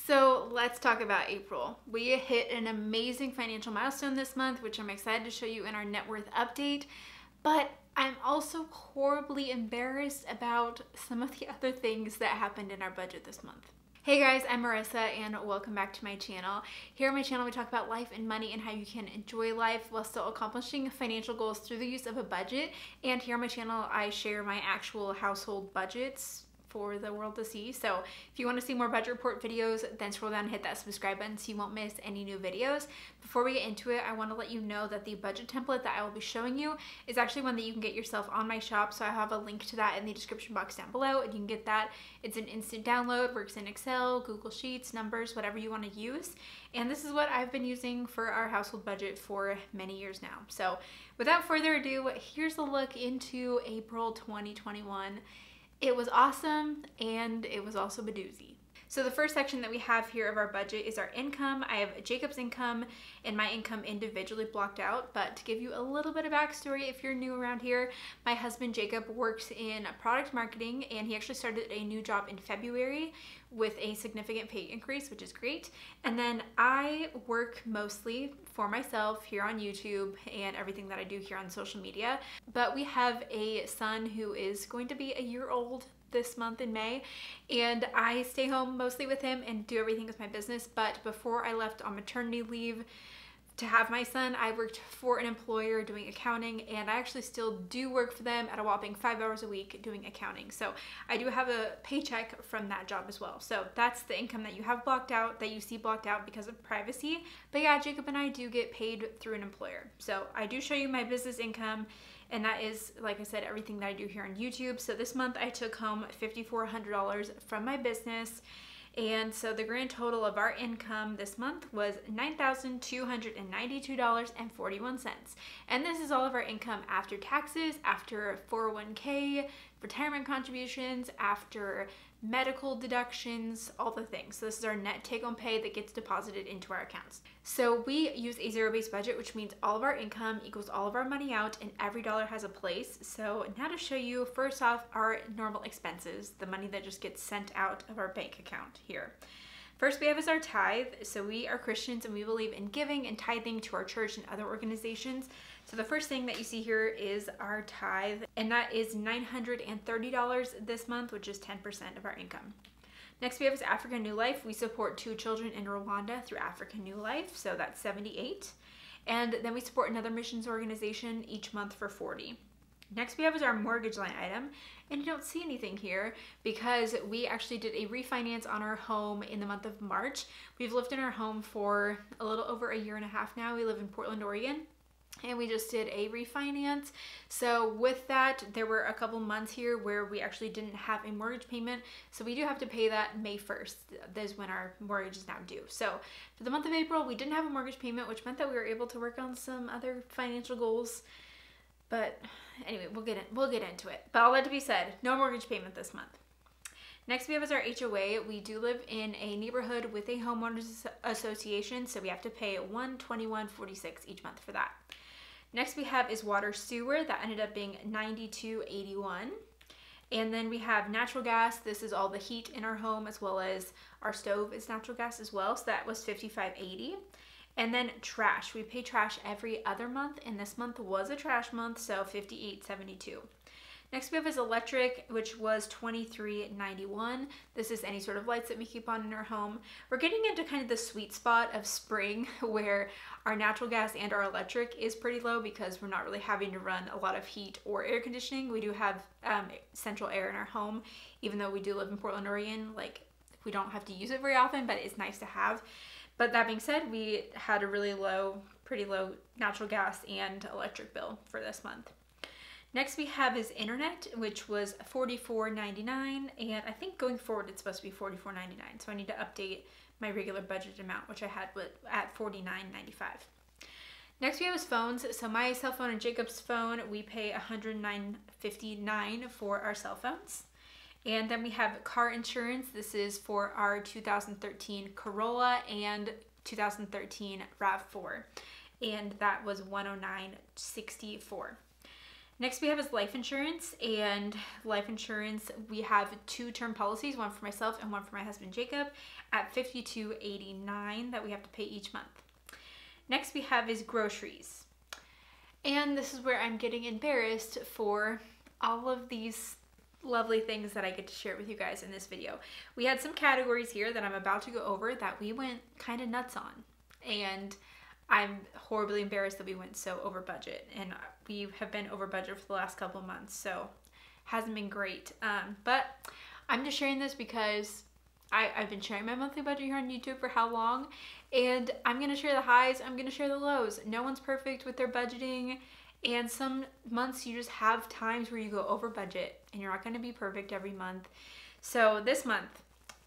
So let's talk about April. We hit an amazing financial milestone this month, which I'm excited to show you in our net worth update, but I'm also horribly embarrassed about some of the other things that happened in our budget this month. Hey guys, I'm Marissa and welcome back to my channel. Here on my channel we talk about life and money and how you can enjoy life while still accomplishing financial goals through the use of a budget. And here on my channel I share my actual household budgets for the world to see. So if you want to see more budget report videos, then scroll down and hit that subscribe button so you won't miss any new videos. Before we get into it, I want to let you know that the budget template that I will be showing you is actually one that you can get yourself on my shop. So I have a link to that in the description box down below and you can get that. It's an instant download, works in Excel, Google Sheets, numbers, whatever you want to use. And this is what I've been using for our household budget for many years now. So without further ado, here's a look into April 2021. It was awesome and it was also a doozy. So the first section that we have here of our budget is our income. I have Jacob's income and my income individually blocked out, but to give you a little bit of backstory, if you're new around here, my husband Jacob works in product marketing and he actually started a new job in February with a significant pay increase, which is great. And then I work mostly for myself here on YouTube and everything that I do here on social media. But we have a son who is going to be a year old this month in May, and I stay home mostly with him and do everything with my business. But before I left on maternity leave to have my son, I worked for an employer doing accounting, and I actually still do work for them at a whopping 5 hours a week doing accounting. So I do have a paycheck from that job as well. So that's the income that you have blocked out, that you see blocked out because of privacy. But yeah, Jacob and I do get paid through an employer. So I do show you my business income, and that is, like I said, everything that I do here on YouTube. So this month I took home $5,400 from my business. And so the grand total of our income this month was $9,292.41. And this is all of our income after taxes, after 401k, retirement contributions, after medical deductions, all the things. So this is our net take-home pay that gets deposited into our accounts. So we use a zero-based budget, which means all of our income equals all of our money out and every dollar has a place. So now to show you, first off, our normal expenses, the money that just gets sent out of our bank account here. First we have is our tithe. So we are Christians and we believe in giving and tithing to our church and other organizations. So the first thing that you see here is our tithe, and that is $930 this month, which is 10% of our income. Next we have is African New Life. We support 2 children in Rwanda through African New Life, so that's 78. And then we support another missions organization each month for 40. Next we have is our mortgage line item, and you don't see anything here because we actually did a refinance on our home in the month of March. We've lived in our home for a little over a year and a half now. We live in Portland, Oregon, and we just did a refinance. So with that, there were a couple months here where we actually didn't have a mortgage payment. So we do have to pay that May 1st. That is when our mortgage is now due. So for the month of April, we didn't have a mortgage payment, which meant that we were able to work on some other financial goals. But anyway, we'll get into it. But all that to be said, no mortgage payment this month. Next we have is our HOA. We do live in a neighborhood with a homeowners association, so we have to pay $121.46 each month for that. Next we have is water sewer. That ended up being $92.81. And then we have natural gas. This is all the heat in our home, as well as our stove is natural gas as well, so that was $55.80. And then trash. We pay trash every other month, and this month was a trash month, so $58.72. Next we have is electric, which was $23.91. This is any sort of lights that we keep on in our home. We're getting into kind of the sweet spot of spring where our natural gas and our electric is pretty low because we're not really having to run a lot of heat or air conditioning. We do have central air in our home, even though we do live in Portland, Oregon. Like, we don't have to use it very often, but it's nice to have. But that being said, we had a really low, pretty low natural gas and electric bill for this month. Next we have is internet, which was $44.99, and I think going forward it's supposed to be $44.99, so I need to update my regular budget amount, which I had at $49.95. Next we have is phones. So my cell phone and Jacob's phone, we pay $109.59 for our cell phones. And then we have car insurance. This is for our 2013 Corolla and 2013 RAV4. And that was $109.64. Next we have is life insurance, and life insurance, we have 2 term policies, one for myself and one for my husband Jacob, at $52.89 that we have to pay each month. Next we have is groceries. And this is where I'm getting embarrassed for all of these lovely things that I get to share with you guys in this video. We had some categories here that I'm about to go over that we went kind of nuts on. And I'm horribly embarrassed that we went so over budget. And we have been over budget for the last couple of months. So hasn't been great. But I'm just sharing this because I've been sharing my monthly budget here on YouTube for how long, and I'm going to share the highs, I'm going to share the lows. No one's perfect with their budgeting, and some months you just have times where you go over budget, and you're not going to be perfect every month. So this month,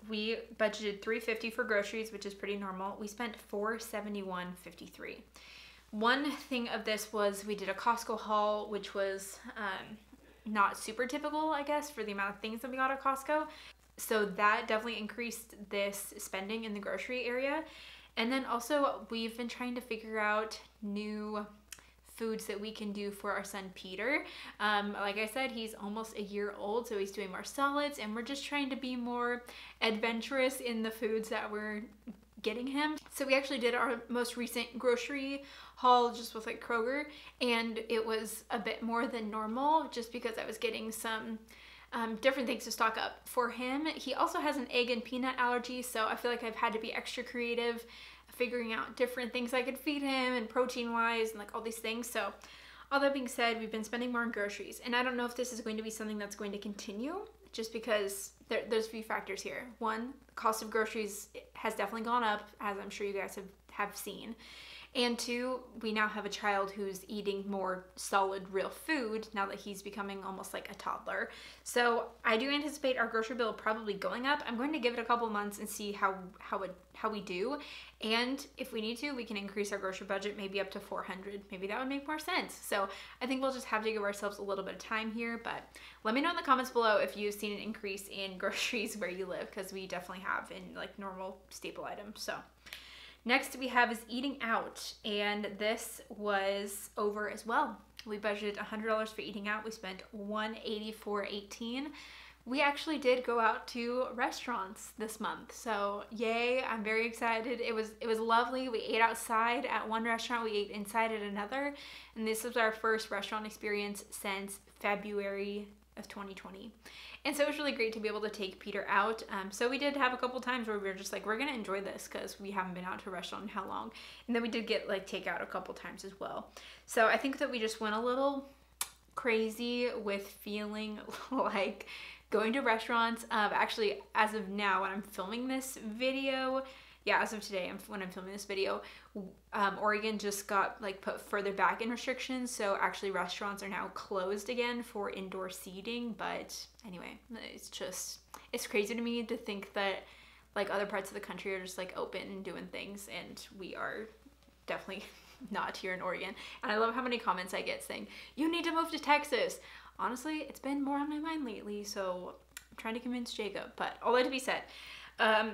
we budgeted $350 for groceries, which is pretty normal. We spent $471.53. One thing of this was we did a Costco haul, which was not super typical, I guess, for the amount of things that we got at Costco. So that definitely increased this spending in the grocery area. And then also we've been trying to figure out new foods that we can do for our son Peter. Like I said, he's almost a year old, so he's doing more solids, and we're just trying to be more adventurous in the foods that we're getting him. So we actually did our most recent grocery haul just with like Kroger, and it was a bit more than normal just because I was getting some different things to stock up for him. He also has an egg and peanut allergy, so I feel like I've had to be extra creative figuring out different things I could feed him and protein wise and like all these things. So all that being said, we've been spending more on groceries, and I don't know if this is going to be something that's going to continue just because there's a few factors here. One, the cost of groceries has definitely gone up, as I'm sure you guys have seen. And 2, we now have a child who's eating more solid, real food now that he's becoming almost like a toddler. So I do anticipate our grocery bill probably going up. I'm going to give it a couple months and see how we do. And if we need to, we can increase our grocery budget maybe up to $400. Maybe that would make more sense. So I think we'll just have to give ourselves a little bit of time here. But let me know in the comments below if you've seen an increase in groceries where you live, because we definitely have in like normal staple items. So next we have is eating out, and this was over as well. We budgeted $100 for eating out. We spent $184.18. We actually did go out to restaurants this month, so yay, I'm very excited. It was lovely. We ate outside at one restaurant, we ate inside at another, and this was our first restaurant experience since February of 2020. And so it was really great to be able to take Peter out. So we did have a couple times where we were just like, we're gonna enjoy this because we haven't been out to a restaurant in how long. And then we did get like takeout a couple times as well. So I think that we just went a little crazy with feeling like going to restaurants. Actually, as of now, when I'm filming this video, yeah, as of today, when I'm filming this video, Oregon just got like put further back in restrictions, so actually restaurants are now closed again for indoor seating. But anyway, it's crazy to me to think that like other parts of the country are just like open and doing things, and we are definitely not here in Oregon. And I love how many comments I get saying, you need to move to Texas. Honestly, it's been more on my mind lately, so I'm trying to convince Jacob. But all that to be said, how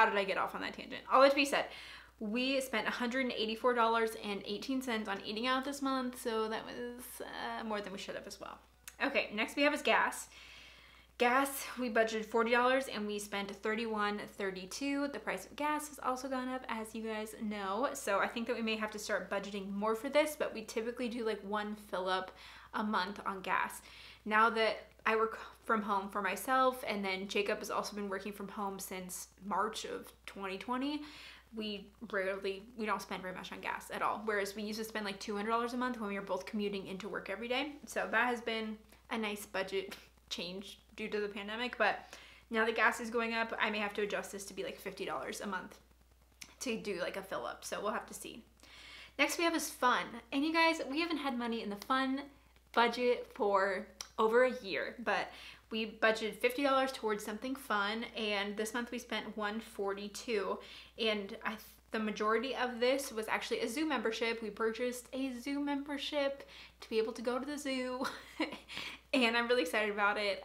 did I get off on that tangent? All that to be said, we spent $184.18 on eating out this month, so that was more than we should have as well. Okay, next we have is gas. Gas, we budgeted $40 and we spent $31.32. The price of gas has also gone up, as you guys know, so I think that we may have to start budgeting more for this, but we typically do like one fill up a month on gas. Now that I work from home for myself, and then Jacob has also been working from home since March of 2020, we don't spend very much on gas at all. Whereas we used to spend like $200 a month when we were both commuting into work every day. So that has been a nice budget change due to the pandemic. But now that gas is going up, I may have to adjust this to be like $50 a month to do like a fill up. So we'll have to see. Next we have is fun. And you guys, we haven't had money in the fun budget for over a year, but we budgeted $50 towards something fun, and this month we spent $142, and the majority of this was actually a zoo membership. We purchased a zoo membership to be able to go to the zoo and I'm really excited about it.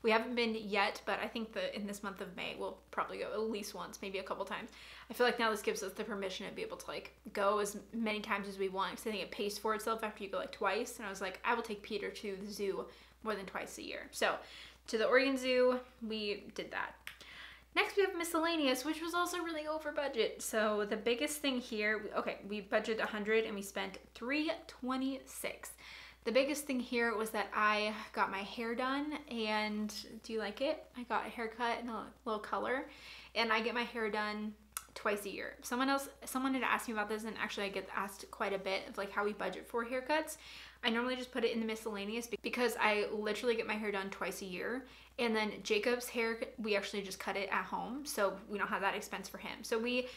We haven't been yet, but I think that in this month of May, we'll probably go at least once, maybe a couple times. I feel like now this gives us the permission to be able to like go as many times as we want, because I think it pays for itself after you go like twice. And I was like, I will take Peter to the zoo more than twice a year. So to the Oregon Zoo, we did that. Next, we have Miscellaneous, which was also really over budget. So the biggest thing here, okay, we budgeted $100 and we spent $326. The biggest thing here was that I got my hair done, and do you like it? I got a haircut and a little color, and I get my hair done twice a year. Someone had asked me about this, and actually I get asked quite a bit of like how we budget for haircuts. I normally just put it in the Miscellaneous because I literally get my hair done twice a year. And then Jacob's hair, we actually just cut it at home, so we don't have that expense for him. So we,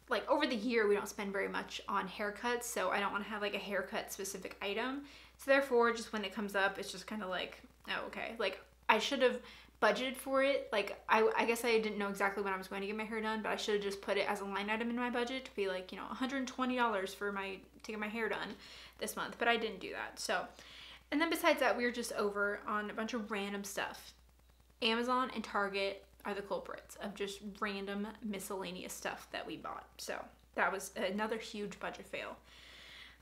like over the year, we don't spend very much on haircuts, so I don't want to have like a haircut specific item. So therefore, just when it comes up, it's just kind of like, oh, okay. Like I should have budgeted for it. Like I guess I didn't know exactly when I was going to get my hair done, but I should have just put it as a line item in my budget to be like, you know, $120 for to get my hair done this month, but I didn't do that. So, and then besides that, we were just over on a bunch of random stuff. Amazon and Target are the culprits of just random miscellaneous stuff that we bought. So that was another huge budget fail.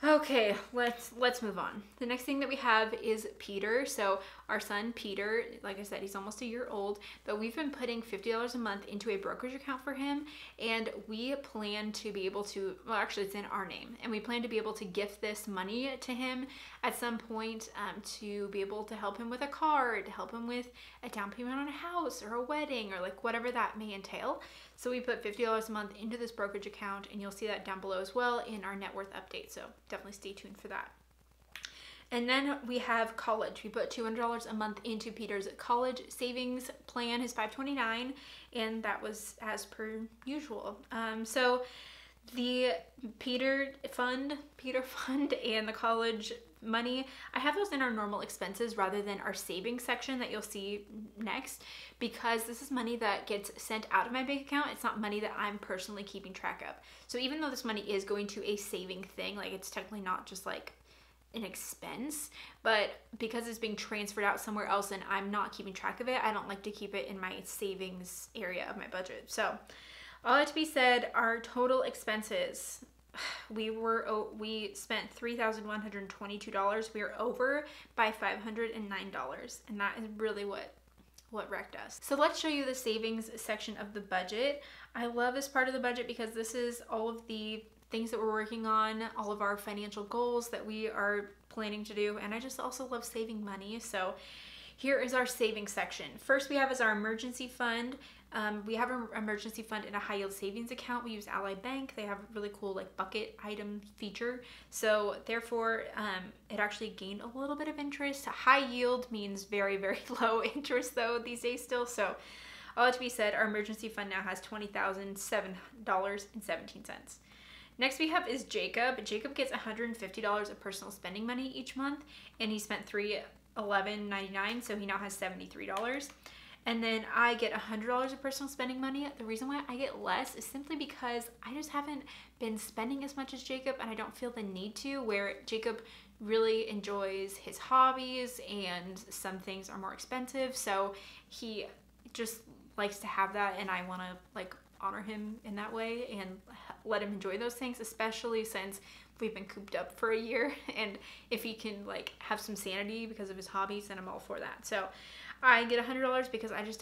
Okay, let's move on. The next thing that we have is Peter. So our son Peter, like I said, he's almost a year old, but we've been putting $50 a month into a brokerage account for him, and we plan to be able to, well, actually it's in our name, and we plan to be able to gift this money to him at some point to be able to help him with a car, to help him with a down payment on a house or a wedding or like whatever that may entail. So we put $50 a month into this brokerage account, and you'll see that down below as well in our net worth update. So definitely stay tuned for that. And then we have college. We put $200 a month into Peter's college savings plan, his 529, and that was as per usual. So the Peter fund and the college money, I have those in our normal expenses rather than our savings section that you'll see next, because this is money that gets sent out of my bank account. It's not money that I'm personally keeping track of. So even though this money is going to a saving thing, like it's technically not just like an expense, but because it's being transferred out somewhere else and I'm not keeping track of it, I don't like to keep it in my savings area of my budget. So all that to be said, our total expenses, we spent $3,122. We are over by $509, and that is really what wrecked us. So let's show you the savings section of the budget. I love this part of the budget because this is all of the things that we're working on, all of our financial goals that we are planning to do, and I just also love saving money. So here is our savings section. First we have is our emergency fund. We have an emergency fund in a high yield savings account. We use Ally Bank. They have a really cool like bucket item feature. So therefore, it actually gained a little bit of interest. High yield means very, very low interest though these days still. So all that to be said, our emergency fund now has $20,007.17. Next we have is Jacob. Jacob gets $150 of personal spending money each month, and he spent $311.99, so he now has $73. And then I get $100 of personal spending money. The reason why I get less is simply because I just haven't been spending as much as Jacob, and I don't feel the need to, where Jacob really enjoys his hobbies and some things are more expensive. So he just likes to have that, and I want to like honor him in that way and let him enjoy those things, especially since we've been cooped up for a year. And if he can like have some sanity because of his hobbies, then I'm all for that. So I get $100 because I just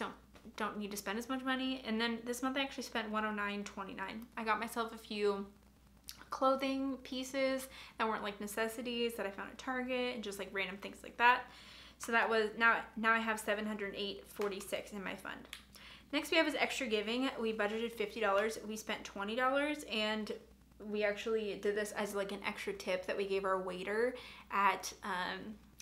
don't need to spend as much money. And then this month I actually spent $109.29. I got myself a few clothing pieces that weren't like necessities that I found at Target, and just like random things like that. So that was, now I have $708.46 in my fund. Next we have is extra giving. We budgeted $50. We spent $20, and we actually did this as like an extra tip that we gave our waiter at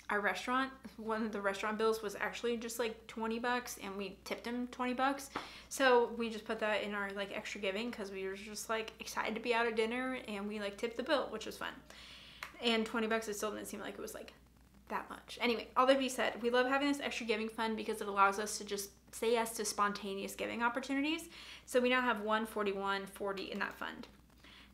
our restaurant. One of the restaurant bills was actually just like $20, and we tipped him $20. So we just put that in our like extra giving because we were just like excited to be out at dinner, and we like tipped the bill, which was fun. And $20, it still didn't seem like it was like that much. Anyway, all that being said, we love having this extra giving fund because it allows us to just say yes to spontaneous giving opportunities. So we now have $141.40 in that fund.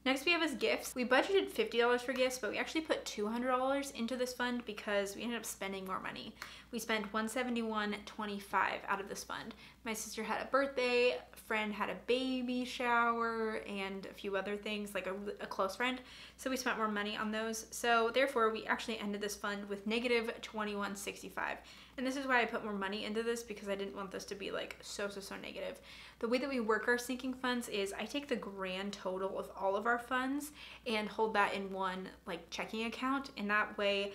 Next we have is gifts. We budgeted $50 for gifts, but we actually put $200 into this fund because we ended up spending more money. We spent $171.25 out of this fund. My sister had a birthday, a friend had a baby shower, and a few other things, like a close friend. So we spent more money on those. So therefore, we actually ended this fund with negative $21.65. And this is why I put more money into this, because I didn't want this to be like so negative. The way that we work our sinking funds is I take the grand total of all of our funds and hold that in one like checking account, and that way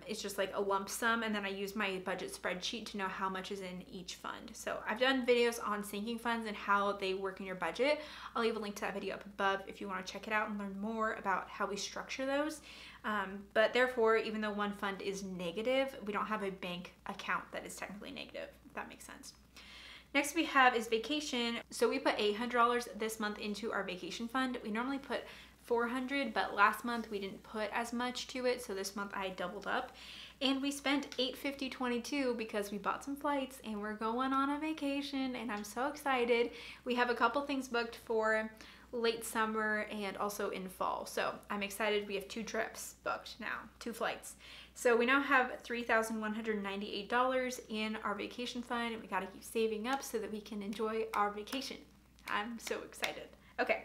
it's just like a lump sum, and then I use my budget spreadsheet to know how much is in each fund. So I've done videos on sinking funds and how they work in your budget. I'll leave a link to that video up above if you want to check it out and learn more about how we structure those. But therefore, even though one fund is negative, we don't have a bank account that is technically negative, if that makes sense. Next we have is vacation. So we put $800 this month into our vacation fund. We normally put $400, but last month we didn't put as much to it, so this month I doubled up. And we spent $850.22 because we bought some flights and we're going on a vacation, and I'm so excited. We have a couple things booked for late summer and also in fall, so I'm excited. We have 2 trips booked now, 2 flights. So we now have $3,198 in our vacation fund, and we gotta keep saving up so that we can enjoy our vacation. I'm so excited. Okay.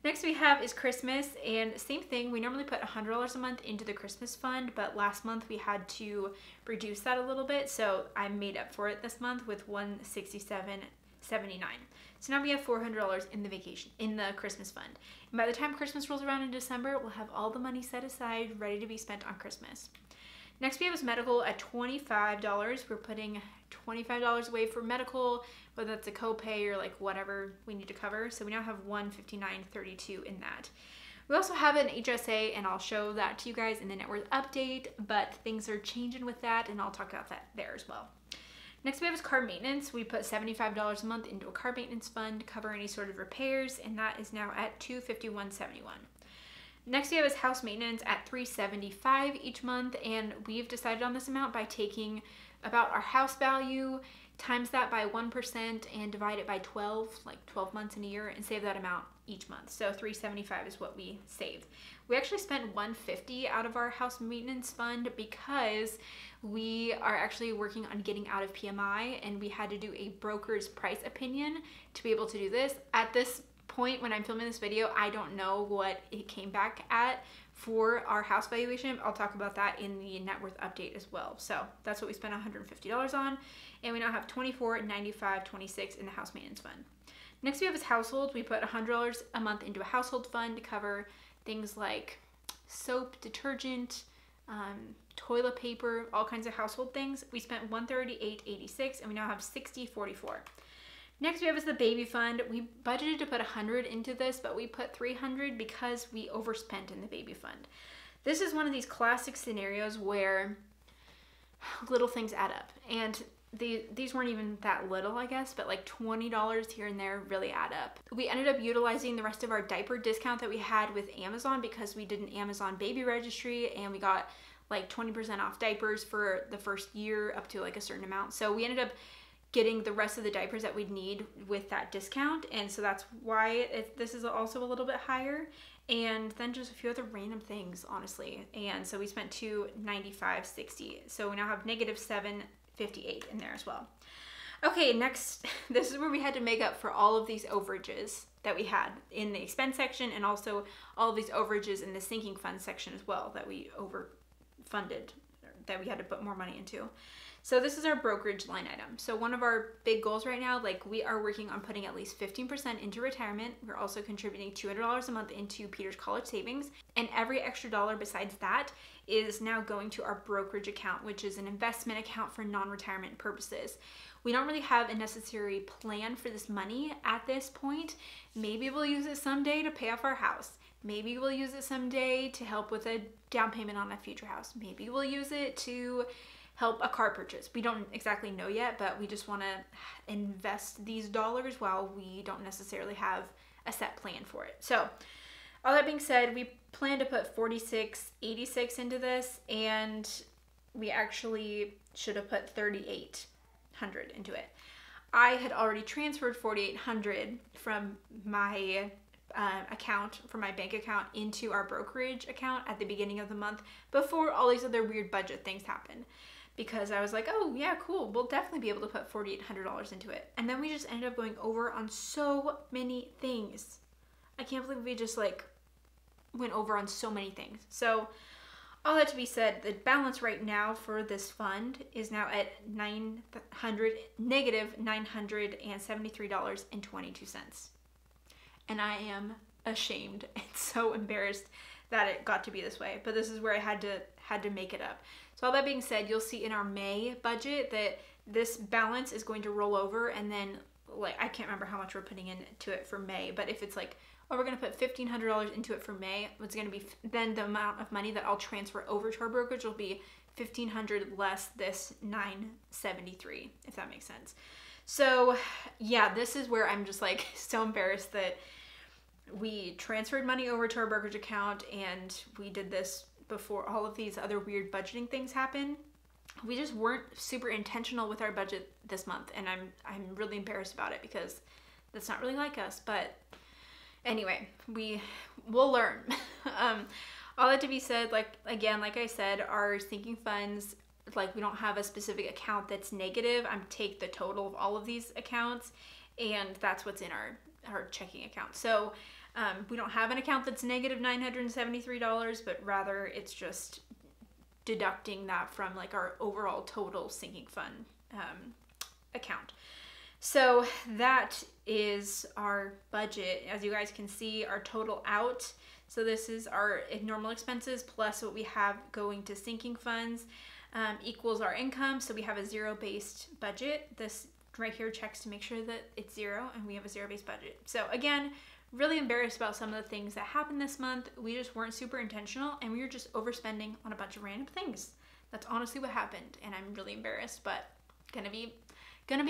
Next we have is Christmas, and same thing. We normally put $100 a month into the Christmas fund, but last month we had to reduce that a little bit, so I made up for it this month with $167.79. So now we have $400 in the Christmas fund. And by the time Christmas rolls around in December, we'll have all the money set aside, ready to be spent on Christmas. Next we have is medical at $25. We're putting $25 away for medical, whether that's a copay or like whatever we need to cover. So we now have $159.32 in that. We also have an HSA, and I'll show that to you guys in the net worth update, but things are changing with that, and I'll talk about that there as well. Next we have is car maintenance. We put $75 a month into a car maintenance fund to cover any sort of repairs, and that is now at $251.71. Next we have is house maintenance at $375 each month, and we've decided on this amount by taking about our house value, times that by 1%, and divide it by 12, like 12 months in a year, and save that amount each month. So $375 is what we saved. We actually spent $150 out of our house maintenance fund because we are actually working on getting out of PMI, and we had to do a broker's price opinion to be able to do this. At this point when I'm filming this video, I don't know what it came back at for our house valuation. I'll talk about that in the net worth update as well. So that's what we spent $150 on, and we now have $24.95.26 in the house maintenance fund. Next we have is household. We put $100 a month into a household fund to cover things like soap, detergent, toilet paper, all kinds of household things. We spent $138.86, and we now have $60.44. Next we have is the baby fund. We budgeted to put $100 into this, but we put $300 because we overspent in the baby fund. This is one of these classic scenarios where little things add up, and these weren't even that little, I guess, but like $20 here and there really add up. We ended up utilizing the rest of our diaper discount that we had with Amazon because we did an Amazon baby registry, and we got like 20% off diapers for the first year up to like a certain amount. So we ended up getting the rest of the diapers that we'd need with that discount, and so that's why this is also a little bit higher, and then just a few other random things, honestly. And so we spent $295.60, so we now have negative $758 in there as well. Okay, next, this is where we had to make up for all of these overages that we had in the expense section, and also all of these overages in the sinking fund section as well that we overfunded, that we had to put more money into. So this is our brokerage line item. So one of our big goals right now, like we are working on putting at least 15% into retirement. We're also contributing $200 a month into Peter's college savings. And every extra dollar besides that is now going to our brokerage account, which is an investment account for non-retirement purposes. We don't really have a necessary plan for this money at this point. Maybe we'll use it someday to pay off our house. Maybe we'll use it someday to help with a down payment on a future house. Maybe we'll use it to help a car purchase. We don't exactly know yet, but we just want to invest these dollars while we don't necessarily have a set plan for it. So all that being said, we plan to put $46.86 into this, and we actually should have put $3,800 into it. I had already transferred $4,800 from my account for my bank account into our brokerage account at the beginning of the month before all these other weird budget things happen. Because I was like, oh yeah, cool, we'll definitely be able to put $4,800 into it. And then we just ended up going over on so many things. I can't believe we just like went over on so many things. So all that to be said, the balance right now for this fund is now at negative $973.22. And I am ashamed and so embarrassed that it got to be this way. But this is where I had to make it up. So all that being said, you'll see in our May budget that this balance is going to roll over, and then like I can't remember how much we're putting into it for May, but if it's like, oh, we're going to put $1,500 into it for May, it's going to be then the amount of money that I'll transfer over to our brokerage will be $1,500 less this $973, if that makes sense. So yeah, this is where I'm just like so embarrassed that we transferred money over to our brokerage account, and we did this before all of these other weird budgeting things happen. We just weren't super intentional with our budget this month, and I'm really embarrassed about it because that's not really like us. But anyway, we'll learn. All that to be said, like I said, our sinking funds, like we don't have a specific account that's negative. I'm take the total of all of these accounts, and that's what's in our checking account. So we don't have an account that's negative $973, but rather it's just deducting that from like our overall total sinking fund account. So that is our budget. As you guys can see, our total out. So this is our normal expenses plus what we have going to sinking funds equals our income. So we have a zero-based budget. This right here checks to make sure that it's zero, and we have a zero-based budget. So again, really embarrassed about some of the things that happened this month. We just weren't super intentional, and we were just overspending on a bunch of random things. That's honestly what happened, and I'm really embarrassed, but gonna be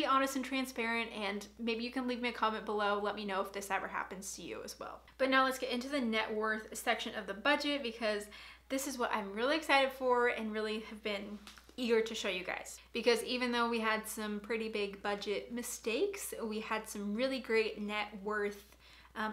honest and transparent, and maybe you can leave me a comment below. Let me know if this ever happens to you as well. But now let's get into the net worth section of the budget, because this is what I'm really excited for and really have been eager to show you guys. Because even though we had some pretty big budget mistakes, we had some really great net worth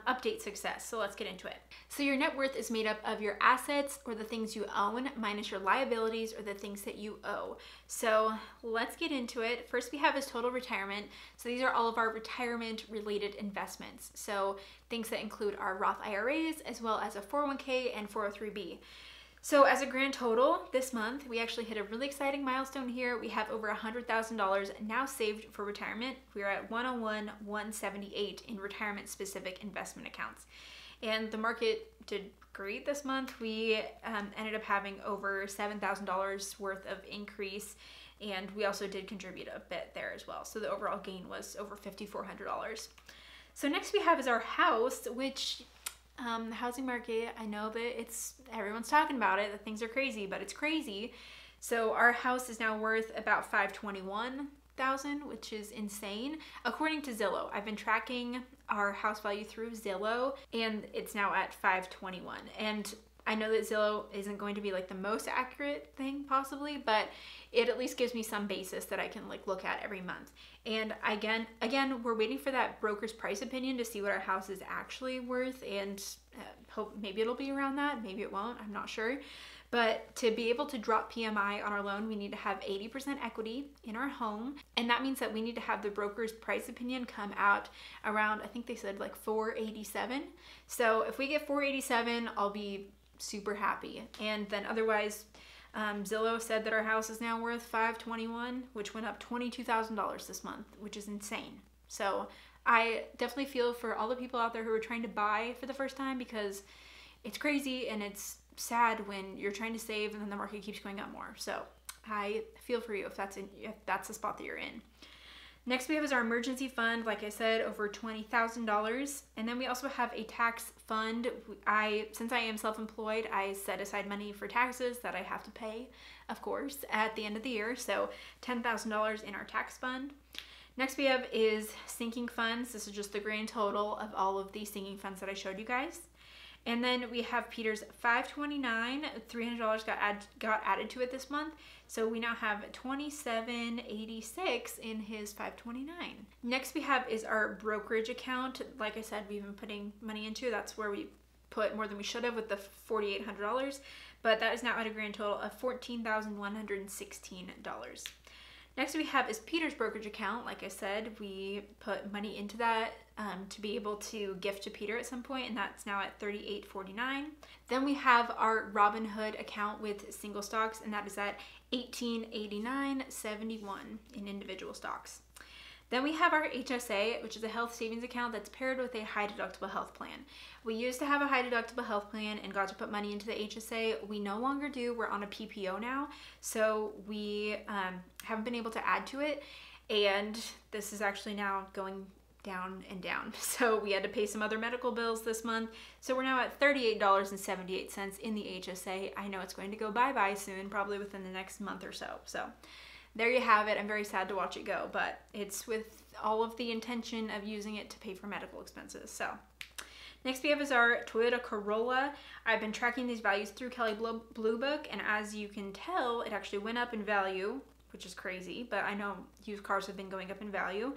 update success. So let's get into it. So your net worth is made up of your assets, or the things you own, minus your liabilities, or the things that you owe. So let's get into it. First we have is total retirement. So these are all of our retirement related investments. So things that include our Roth IRAs, as well as a 401k and 403b. So as a grand total this month, we actually hit a really exciting milestone here. We have over $100,000 now saved for retirement. We're at 101,178 in retirement specific investment accounts. And the market did great this month. We ended up having over $7,000 worth of increase, and we also did contribute a bit there as well. So the overall gain was over $5,400. So next we have is our house, which the housing market, I know that everyone's talking about it, that things are crazy, but it's crazy. So our house is now worth about $521,000, which is insane. According to Zillow, I've been tracking our house value through Zillow, and it's now at $521. And I know that Zillow isn't going to be like the most accurate thing possibly, but it at least gives me some basis that I can like look at every month. And again, we're waiting for that broker's price opinion to see what our house is actually worth, and hope maybe it'll be around that, maybe it won't, I'm not sure. But to be able to drop PMI on our loan, we need to have 80% equity in our home. And that means that we need to have the broker's price opinion come out around, I think they said like 487. So if we get 487, I'll be super happy. And then otherwise, Zillow said that our house is now worth $521, which went up $22,000 this month, which is insane. So I definitely feel for all the people out there who are trying to buy for the first time, because it's crazy and it's sad when you're trying to save and then the market keeps going up more. So I feel for you if that's the spot that you're in. Next we have is our emergency fund, like I said, over $20,000. And then we also have a tax fund. Since I am self-employed, I set aside money for taxes that I have to pay, of course, at the end of the year. So $10,000 in our tax fund. Next we have is sinking funds. This is just the grand total of all of the sinking funds that I showed you guys. And then we have Peter's $529, $300 got added to it this month. So we now have $27.86 in his $529. Next we have is our brokerage account. Like I said, we've been putting money into. That's where we put more than we should have with the $4,800. But that is now at a grand total of $14,116. Next we have is Peter's brokerage account. Like I said, we put money into that to be able to gift to Peter at some point, and that's now at $38.49. Then we have our Robinhood account with single stocks, and that is at $1889.71 in individual stocks. Then we have our HSA, which is a health savings account that's paired with a high deductible health plan. We used to have a high deductible health plan and got to put money into the HSA. We no longer do. We're on a PPO now, so we haven't been able to add to it, and this is actually now going down and down. So we had to pay some other medical bills this month. So we're now at $38.78 in the HSA. I know it's going to go bye-bye soon, probably within the next month or so. So there you have it. I'm very sad to watch it go, but it's with all of the intention of using it to pay for medical expenses. So next we have is our Toyota Corolla. I've been tracking these values through Kelley Blue Book, and as you can tell, it actually went up in value, which is crazy, but I know used cars have been going up in value.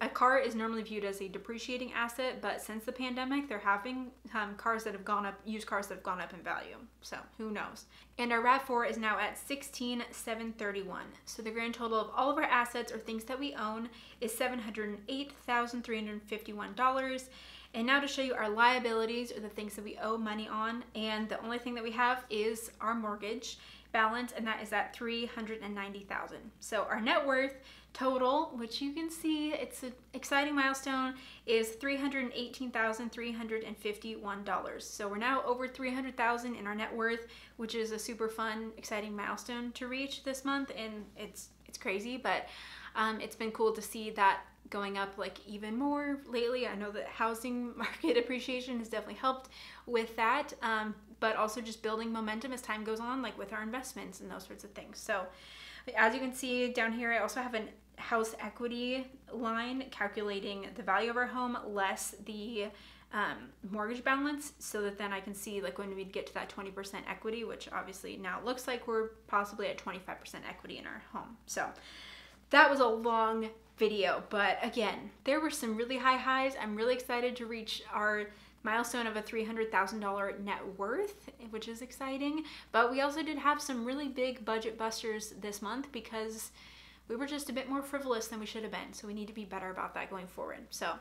A car is normally viewed as a depreciating asset, but since the pandemic, they're having cars that have gone up, used cars that have gone up in value. So who knows? And our RAV4 is now at $16,731. So the grand total of all of our assets or things that we own is $708,351. And now to show you our liabilities, or the things that we owe money on, and the only thing that we have is our mortgage balance, and that is at $390,000. So our net worth total, which you can see, it's an exciting milestone, is $318,351. So we're now over $300,000 in our net worth, which is a super fun, exciting milestone to reach this month, and it's crazy, but it's been cool to see that going up like even more lately. I know that housing market appreciation has definitely helped with that, but also just building momentum as time goes on, like with our investments and those sorts of things. So as you can see down here, I also have a house equity line calculating the value of our home less the mortgage balance, so that then I can see like when we get to that 20% equity, which obviously now it looks like we're possibly at 25% equity in our home. So that was a long video, but again, there were some really high highs. I'm really excited to reach our milestone of a $300,000 net worth, which is exciting, but we also did have some really big budget busters this month because we were just a bit more frivolous than we should have been, so we need to be better about that going forward. So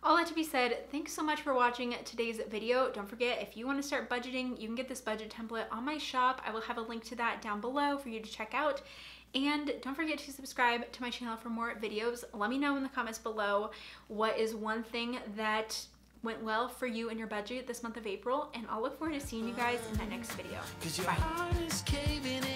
all that to be said, thanks so much for watching today's video. Don't forget, if you want to start budgeting, you can get this budget template on my shop. I will have a link to that down below for you to check out. And don't forget to subscribe to my channel for more videos. Let me know in the comments below what is one thing that went well for you and your budget this month of April, and I'll look forward to seeing you guys in my next video. Bye.